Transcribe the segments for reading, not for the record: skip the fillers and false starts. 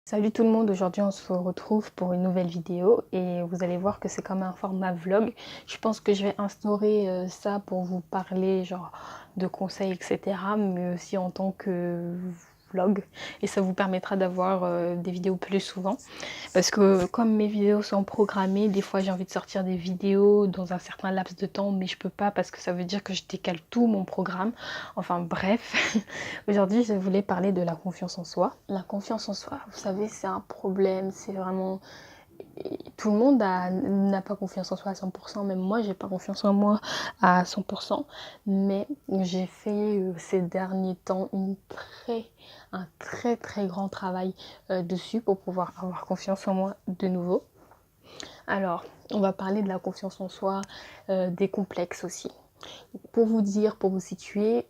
Salut tout le monde, aujourd'hui on se retrouve pour une nouvelle vidéo et vous allez voir que c'est comme un format vlog. Je pense que je vais instaurer ça pour vous parler genre de conseils etc. mais aussi en tant que vlog et ça vous permettra d'avoir des vidéos plus souvent. Parce que comme mes vidéos sont programmées, des fois j'ai envie de sortir des vidéos dans un certain laps de temps, mais je peux pas parce que ça veut dire que je décale tout mon programme. Enfin bref, aujourd'hui je voulais parler de la confiance en soi. La confiance en soi, vous savez, c'est un problème, c'est vraiment... Tout le monde n'a pas confiance en soi à 100%, même moi j'ai pas confiance en moi à 100%, mais j'ai fait ces derniers temps un très grand travail dessus pour pouvoir avoir confiance en moi de nouveau. Alors, on va parler de la confiance en soi, des complexes aussi. Pour vous dire, pour vous situer,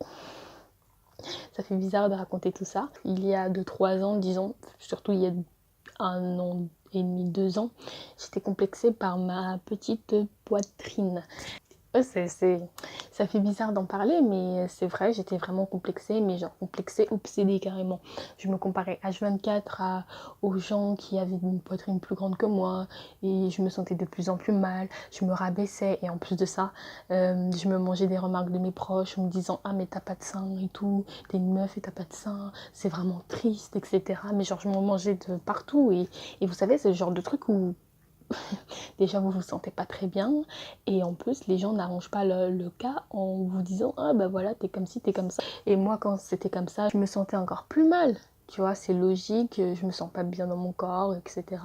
ça fait bizarre de raconter tout ça. Il y a 2-3 ans, disons, surtout il y a 1 an et demi, 2 ans, j'étais complexée par ma petite poitrine. Ça fait bizarre d'en parler, mais c'est vrai, j'étais vraiment complexée, mais genre complexée, obsédée carrément. Je me comparais H24 aux gens qui avaient une poitrine plus grande que moi, et je me sentais de plus en plus mal, je me rabaissais, et en plus de ça, je me mangeais des remarques de mes proches en me disant « Ah mais t'as pas de sein et tout, t'es une meuf et t'as pas de sein, c'est vraiment triste, etc. » Mais genre je m'en mangeais de partout, et vous savez, c'est le genre de truc où déjà vous vous sentez pas très bien et en plus les gens n'arrangent pas le cas en vous disant ah bah voilà t'es comme ci t'es comme ça, et moi quand c'était comme ça je me sentais encore plus mal, tu vois, c'est logique, je me sens pas bien dans mon corps etc.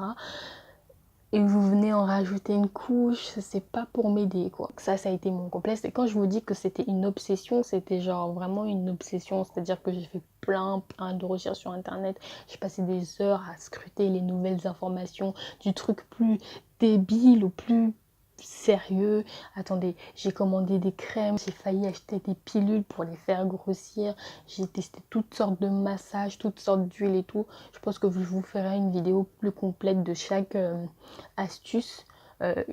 Et vous venez en rajouter une couche, c'est pas pour m'aider quoi. Ça a été mon complexe, et quand je vous dis que c'était une obsession, c'était genre vraiment une obsession, c'est-à-dire que j'ai fait plein de recherches sur internet, j'ai passé des heures à scruter les nouvelles informations, du truc plus débile au plus sérieux. Attendez, j'ai commandé des crèmes, j'ai failli acheter des pilules pour les faire grossir, j'ai testé toutes sortes de massages, toutes sortes d'huiles et tout. Je pense que je vous ferai une vidéo plus complète de chaque astuce. Euh,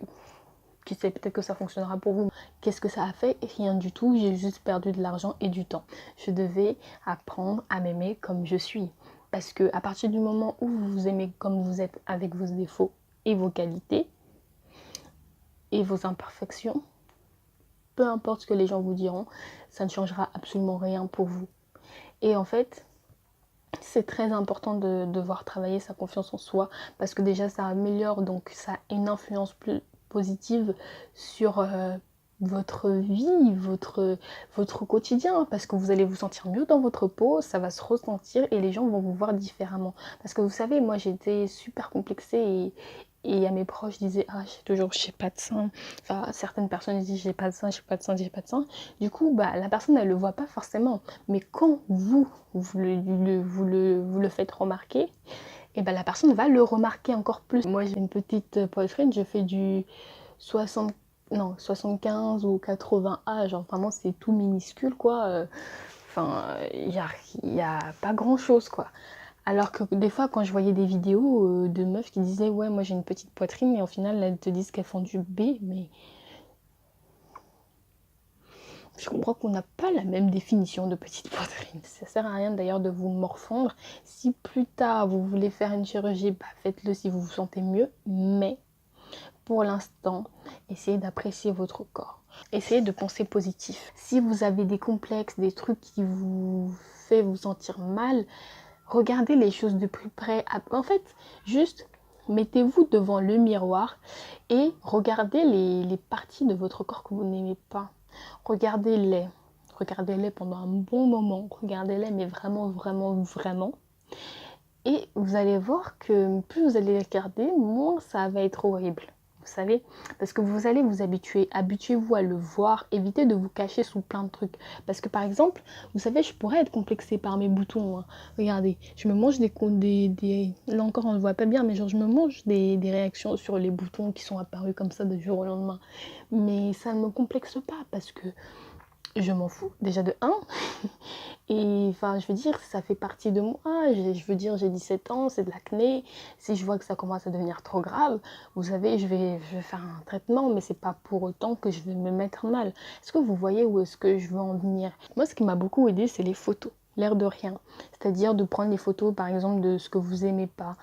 qui sait, peut-être que ça fonctionnera pour vous. Qu'est-ce que ça a fait? Rien du tout, j'ai juste perdu de l'argent et du temps. Je devais apprendre à m'aimer comme je suis. Parce que à partir du moment où vous vous aimez comme vous êtes, avec vos défauts et vos qualités et vos imperfections, peu importe ce que les gens vous diront, ça ne changera absolument rien pour vous. Et en fait, c'est très important de devoir travailler sa confiance en soi parce que déjà ça améliore, donc ça a une influence plus positive sur votre vie, votre quotidien, parce que vous allez vous sentir mieux dans votre peau, ça va se ressentir et les gens vont vous voir différemment. Parce que vous savez, moi j'étais super complexée et à mes proches disaient ah j'ai pas de sein, enfin certaines personnes disent j'ai pas de sein, j'ai pas de sein, j'ai pas de sein. Du coup bah la personne elle le voit pas forcément, mais quand vous le faites remarquer, et ben la personne va le remarquer encore plus. Moi j'ai une petite poitrine, je fais du 60, non 75 ou 80A, genre vraiment c'est tout minuscule quoi. Enfin y a pas grand chose quoi. Alors que des fois quand je voyais des vidéos de meufs qui disaient ouais moi j'ai une petite poitrine, et au final elles te disent qu'elles font du B, mais je comprends qu'on n'a pas la même définition de petite poitrine. Ça sert à rien d'ailleurs de vous morfondre. Si plus tard vous voulez faire une chirurgie, bah faites-le si vous vous sentez mieux. Mais pour l'instant, essayez d'apprécier votre corps. Essayez de penser positif. Si vous avez des complexes, des trucs qui vous fait vous sentir mal, regardez les choses de plus près. En fait, juste mettez-vous devant le miroir et regardez les parties de votre corps que vous n'aimez pas. Regardez-les. Regardez-les pendant un bon moment. Regardez-les, mais vraiment. Et vous allez voir que plus vous allez les regarder, moins ça va être horrible. Vous savez, parce que vous allez vous habituer. Habituez-vous à le voir. Évitez de vous cacher sous plein de trucs. Parce que par exemple, vous savez, je pourrais être complexée par mes boutons. Hein. Regardez, je me mange Là encore, on ne le voit pas bien, mais genre je me mange des réactions sur les boutons qui sont apparus comme ça de jour au lendemain. Mais ça ne me complexe pas parce que je m'en fous déjà de 1. Et enfin, je veux dire, ça fait partie de moi. Je veux dire, j'ai 17 ans, c'est de l'acné. Si je vois que ça commence à devenir trop grave, vous savez, je vais faire un traitement, mais c'est pas pour autant que je vais me mettre mal. Est-ce que vous voyez où est-ce que je veux en venir? Moi, ce qui m'a beaucoup aidé, c'est les photos. l'air de rien. C'est-à-dire de prendre les photos, par exemple, de ce que vous aimez pas.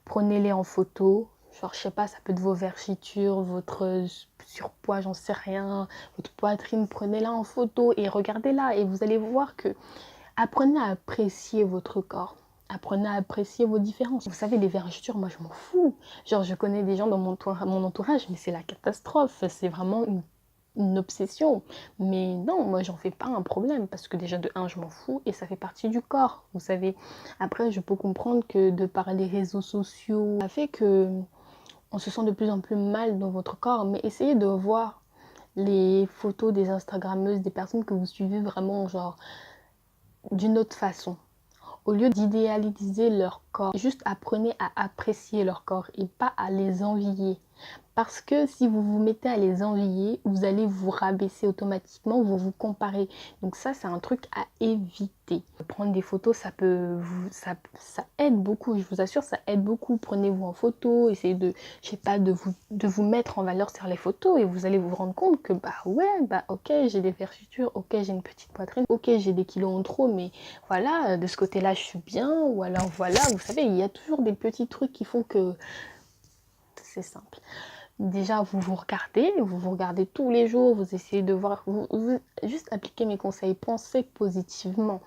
Prenez-les en photo. Genre, je sais pas, ça peut être vos vergetures, votre surpoids, j'en sais rien, votre poitrine, prenez-la en photo et regardez-la. Et vous allez voir que apprenez à apprécier votre corps. Apprenez à apprécier vos différences. Vous savez, les vergetures, moi, je m'en fous. Genre, je connais des gens dans mon entourage, mais c'est la catastrophe. C'est vraiment une obsession. Mais non, moi, j'en fais pas un problème parce que déjà, de un, je m'en fous et ça fait partie du corps. Vous savez, après, je peux comprendre que de par les réseaux sociaux, ça fait que on se sent de plus en plus mal dans votre corps. Mais essayez de voir les photos des Instagrammeuses, des personnes que vous suivez vraiment, genre, d'une autre façon. Au lieu d'idéaliser leur corps, juste apprenez à apprécier leur corps et pas à les envier. Parce que si vous vous mettez à les envier, vous allez vous rabaisser automatiquement, vous vous comparez. Donc ça, c'est un truc à éviter. Prendre des photos, ça aide beaucoup, je vous assure, ça aide beaucoup. Prenez-vous en photo, essayez de, je sais pas, de vous mettre en valeur sur les photos et vous allez vous rendre compte que bah ouais, bah ok, j'ai des vergetures, ok, j'ai une petite poitrine, ok, j'ai des kilos en trop, mais voilà, de ce côté-là, je suis bien. Ou alors voilà, vous savez, il y a toujours des petits trucs qui font que c'est simple. Déjà, vous vous regardez tous les jours, vous essayez de voir, juste appliquez mes conseils, pensez positivement.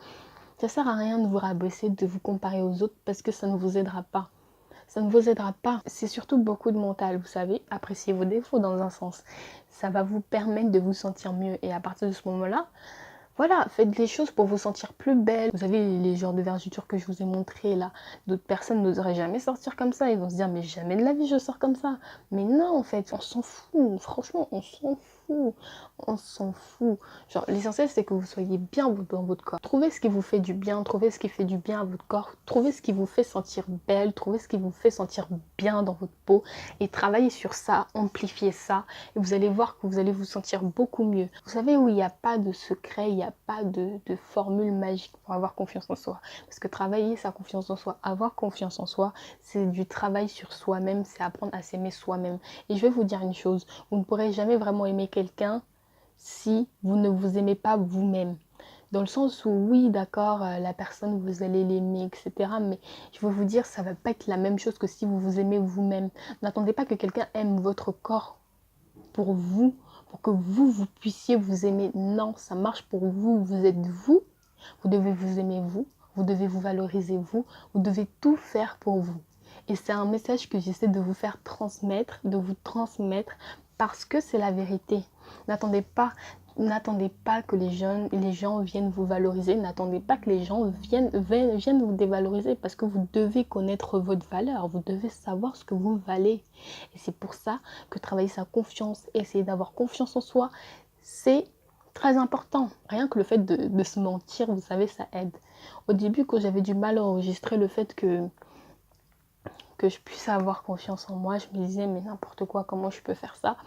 Ça sert à rien de vous rabaisser, de vous comparer aux autres parce que ça ne vous aidera pas. Ça ne vous aidera pas. C'est surtout beaucoup de mental, vous savez. Appréciez vos défauts dans un sens. Ça va vous permettre de vous sentir mieux. Et à partir de ce moment-là, voilà, faites les choses pour vous sentir plus belle. Vous savez, les genres de vergetures que je vous ai montrées là, d'autres personnes n'oseraient jamais sortir comme ça. Ils vont se dire, mais jamais de la vie je sors comme ça. Mais non, en fait, on s'en fout. Franchement, on s'en fout. On s'en fout. Genre, l'essentiel, c'est que vous soyez bien dans votre corps. Trouvez ce qui vous fait du bien, trouvez ce qui fait du bien à votre corps, trouvez ce qui vous fait sentir belle, trouvez ce qui vous fait sentir bien dans votre peau et travaillez sur ça, amplifiez ça et vous allez voir que vous allez vous sentir beaucoup mieux. Vous savez où il n'y a pas de secret, il n'y a pas de formule magique pour avoir confiance en soi. Parce que travailler sa confiance en soi, avoir confiance en soi, c'est du travail sur soi-même, c'est apprendre à s'aimer soi-même. Et je vais vous dire une chose, vous ne pourrez jamais vraiment aimer quelqu'un si vous ne vous aimez pas vous-même. Dans le sens où oui, d'accord, la personne, vous allez l'aimer, etc. Mais je veux vous dire, ça ne va pas être la même chose que si vous vous aimez vous-même. N'attendez pas que quelqu'un aime votre corps pour vous, pour que vous puissiez vous aimer. Non, ça marche pour vous. Vous êtes vous. Vous devez vous aimer vous. Vous devez vous valoriser vous. Vous devez tout faire pour vous. Et c'est un message que j'essaie de vous faire transmettre, de vous transmettre, parce que c'est la vérité. N'attendez pas que les gens viennent vous valoriser. N'attendez pas que les gens viennent vous dévaloriser parce que vous devez connaître votre valeur. Vous devez savoir ce que vous valez. Et c'est pour ça que travailler sa confiance, essayer d'avoir confiance en soi, c'est très important. Rien que le fait de se mentir, vous savez, ça aide. Au début, quand j'avais du mal à enregistrer le fait que je puisse avoir confiance en moi, je me disais mais n'importe quoi, comment je peux faire ça?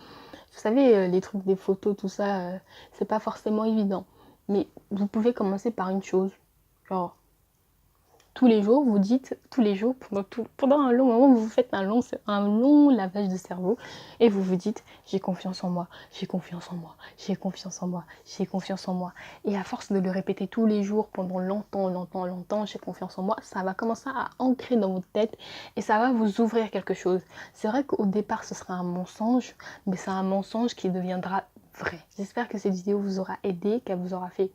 Vous savez, les trucs des photos, tout ça, c'est pas forcément évident. Mais vous pouvez commencer par une chose. Genre, tous les jours, vous dites, tous les jours, pendant un long moment, vous faites un long lavage de cerveau et vous vous dites, j'ai confiance en moi, j'ai confiance en moi, j'ai confiance en moi, j'ai confiance en moi. Et à force de le répéter tous les jours pendant longtemps, j'ai confiance en moi, ça va commencer à ancrer dans votre tête et ça va vous ouvrir quelque chose. C'est vrai qu'au départ, ce sera un mensonge, mais c'est un mensonge qui deviendra vrai. J'espère que cette vidéo vous aura aidé, qu'elle vous aura fait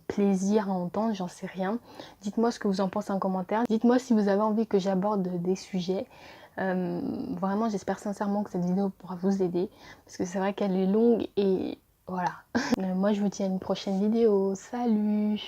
plaisir à entendre, j'en sais rien. Dites-moi ce que vous en pensez en commentaire. Dites-moi si vous avez envie que j'aborde des sujets. Vraiment, j'espère sincèrement que cette vidéo pourra vous aider. Parce que c'est vrai qu'elle est longue et voilà. Moi, je vous dis à une prochaine vidéo. Salut!